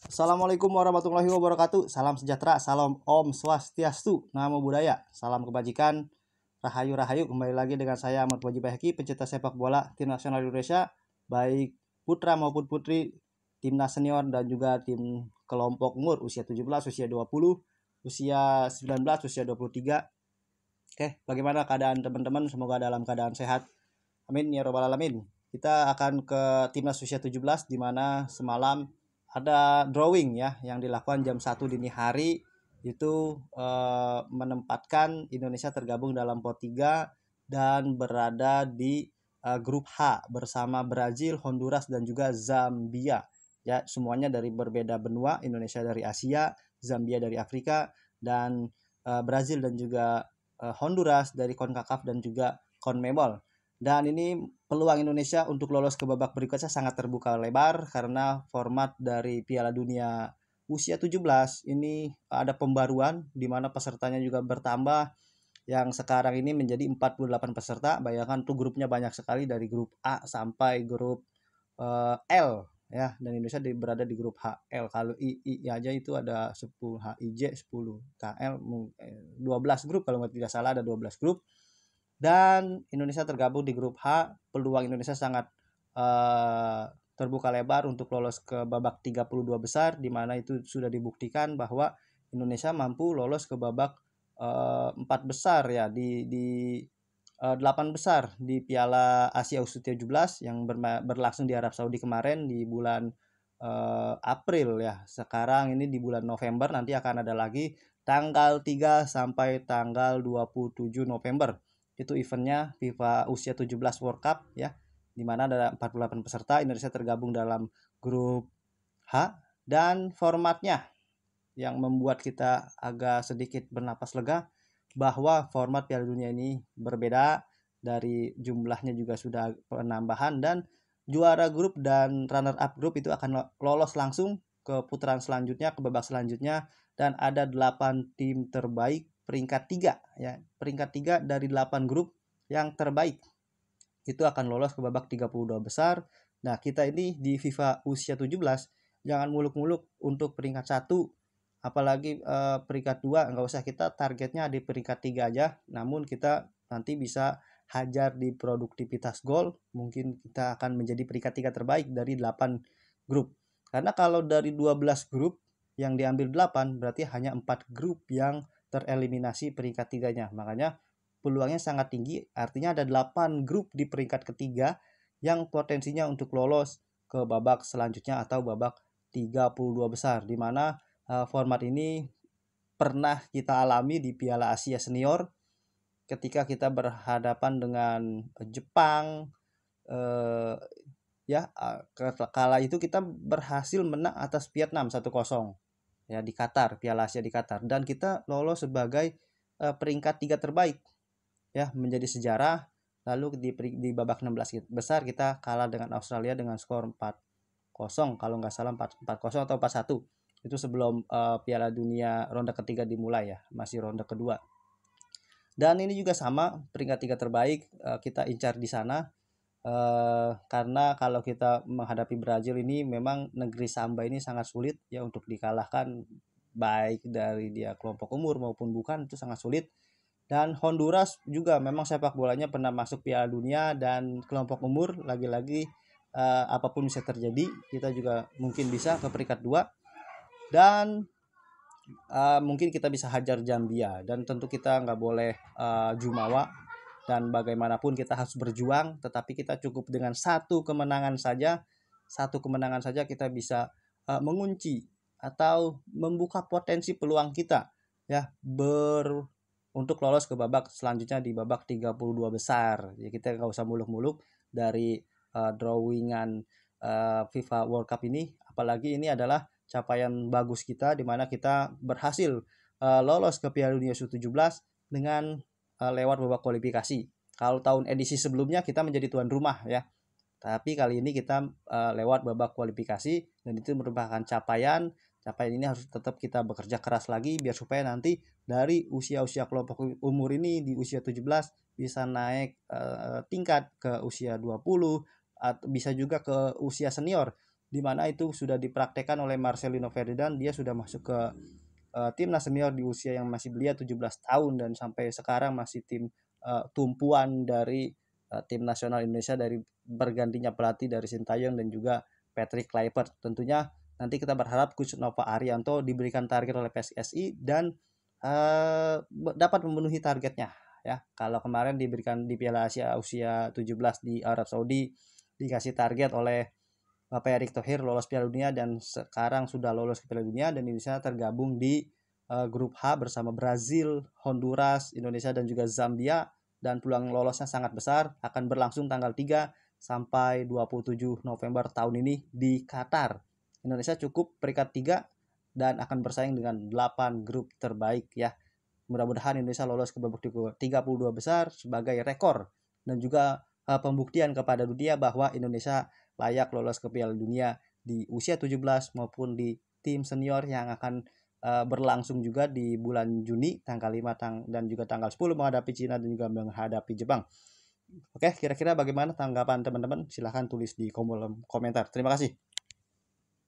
Assalamualaikum warahmatullahi wabarakatuh. Salam sejahtera, salam Om Swastiastu, Namo Buddhaya, salam kebajikan, Rahayu Rahayu. Kembali lagi dengan saya Ahmad Wajib Haki, pencinta sepak bola tim nasional Indonesia, baik putra maupun putri, timnas senior dan juga tim kelompok umur usia 17, usia 20, usia 19, usia 23. Oke, bagaimana keadaan teman-teman? Semoga dalam keadaan sehat. Amin ya robbal alamin. Kita akan ke timnas usia 17 di mana semalam ada drawing ya yang dilakukan jam 1 dini hari itu menempatkan Indonesia tergabung dalam pot 3 dan berada di grup H bersama Brazil, Honduras dan juga Zambia. Ya, semuanya dari berbeda benua, Indonesia dari Asia, Zambia dari Afrika dan Brazil dan juga Honduras dari CONCACAF dan juga CONMEBOL. Dan ini peluang Indonesia untuk lolos ke babak berikutnya sangat terbuka lebar karena format dari Piala Dunia usia 17 ini ada pembaruan di mana pesertanya juga bertambah, yang sekarang ini menjadi 48 peserta. Bayangkan tuh grupnya banyak sekali dari grup A sampai grup L ya, dan Indonesia berada di grup HL. Kalau I aja itu ada 10, HIJ 10, KL 12 grup, kalau tidak salah ada 12 grup. Dan Indonesia tergabung di grup H. Peluang Indonesia sangat terbuka lebar untuk lolos ke babak 32 besar, di mana itu sudah dibuktikan bahwa Indonesia mampu lolos ke babak 4 besar ya di 8 besar di Piala Asia U17 yang berlangsung di Arab Saudi kemarin di bulan April ya. Sekarang ini di bulan November, nanti akan ada lagi tanggal 3 sampai tanggal 27 November. Itu eventnya FIFA usia 17 World Cup ya, di mana ada 48 peserta. Indonesia tergabung dalam grup H, dan formatnya yang membuat kita agak sedikit bernapas lega bahwa format Piala Dunia ini berbeda, dari jumlahnya juga sudah penambahan, dan juara grup dan runner up grup itu akan lolos langsung ke putaran selanjutnya, ke babak selanjutnya, dan ada 8 tim terbaik peringkat 3 ya. Peringkat 3 dari 8 grup yang terbaik itu akan lolos ke babak 32 besar. Nah, kita ini di FIFA usia 17 jangan muluk-muluk untuk peringkat 1, apalagi peringkat 2 nggak usah, kita targetnya di peringkat 3 aja. Namun kita nanti bisa hajar di produktivitas gol, mungkin kita akan menjadi peringkat 3 terbaik dari 8 grup. Karena kalau dari 12 grup yang diambil 8, berarti hanya 4 grup yang tereliminasi peringkat 3-nya. Makanya peluangnya sangat tinggi, artinya ada 8 grup di peringkat ketiga yang potensinya untuk lolos ke babak selanjutnya atau babak 32 besar, di mana format ini pernah kita alami di Piala Asia Senior ketika kita berhadapan dengan Jepang. Kala itu kita berhasil menang atas Vietnam 1-0 ya di Qatar, Piala Asia di Qatar, dan kita lolos sebagai peringkat 3 terbaik ya, menjadi sejarah. Lalu di babak 16 besar kita kalah dengan Australia dengan skor 4-0 kalau nggak salah, 4-0 atau 4-1. Itu sebelum Piala Dunia ronde ketiga dimulai ya, masih ronde kedua. Dan ini juga sama, peringkat 3 terbaik kita incar di sana. Karena kalau kita menghadapi Brazil ini memang negeri Samba ini sangat sulit ya untuk dikalahkan, baik dari dia kelompok umur maupun bukan, itu sangat sulit. Dan Honduras juga memang sepak bolanya pernah masuk Piala Dunia, dan kelompok umur lagi-lagi apapun bisa terjadi, kita juga mungkin bisa ke peringkat 2. Dan mungkin kita bisa hajar Zambia, dan tentu kita nggak boleh jumawa, dan bagaimanapun kita harus berjuang. Tetapi kita cukup dengan satu kemenangan saja kita bisa mengunci atau membuka potensi peluang kita ya untuk lolos ke babak selanjutnya di babak 32 besar. Ya, kita nggak usah muluk-muluk dari drawingan FIFA World Cup ini, apalagi ini adalah capaian bagus kita di mana kita berhasil lolos ke Piala Dunia U17 dengan lewat babak kualifikasi. Kalau tahun edisi sebelumnya kita menjadi tuan rumah ya, tapi kali ini kita lewat babak kualifikasi, dan itu merupakan capaian ini harus tetap kita bekerja keras lagi biar supaya nanti dari usia-usia kelompok umur ini di usia 17 bisa naik tingkat ke usia 20, atau bisa juga ke usia senior di mana itu sudah dipraktekkan oleh Marcelino Ferdinand. Dia sudah masuk ke timnas senior di usia yang masih belia 17 tahun dan sampai sekarang masih tumpuan dari tim nasional Indonesia dari bergantinya pelatih dari Sintayong dan juga Patrick Kluivert. Tentunya nanti kita berharap Coach Nova Arianto diberikan target oleh PSSI dan dapat memenuhi targetnya ya. Kalau kemarin diberikan di Piala Asia usia 17 di Arab Saudi dikasih target oleh Bapak Erick Thohir lolos Piala Dunia dan sekarang sudah lolos ke Piala Dunia dan Indonesia tergabung di grup H bersama Brazil, Honduras, Indonesia dan juga Zambia dan peluang lolosnya sangat besar, akan berlangsung tanggal 3 sampai 27 November tahun ini di Qatar. Indonesia cukup peringkat 3 dan akan bersaing dengan 8 grup terbaik ya. Mudah-mudahan Indonesia lolos ke babak 32 besar sebagai rekor dan juga pembuktian kepada dunia bahwa Indonesia layak lolos ke Piala Dunia di usia 17 maupun di tim senior yang akan berlangsung juga di bulan Juni tanggal 5 dan juga tanggal 10 menghadapi Cina dan juga menghadapi Jepang. Oke, kira-kira bagaimana tanggapan teman-teman? Silahkan tulis di kolom komentar. Terima kasih.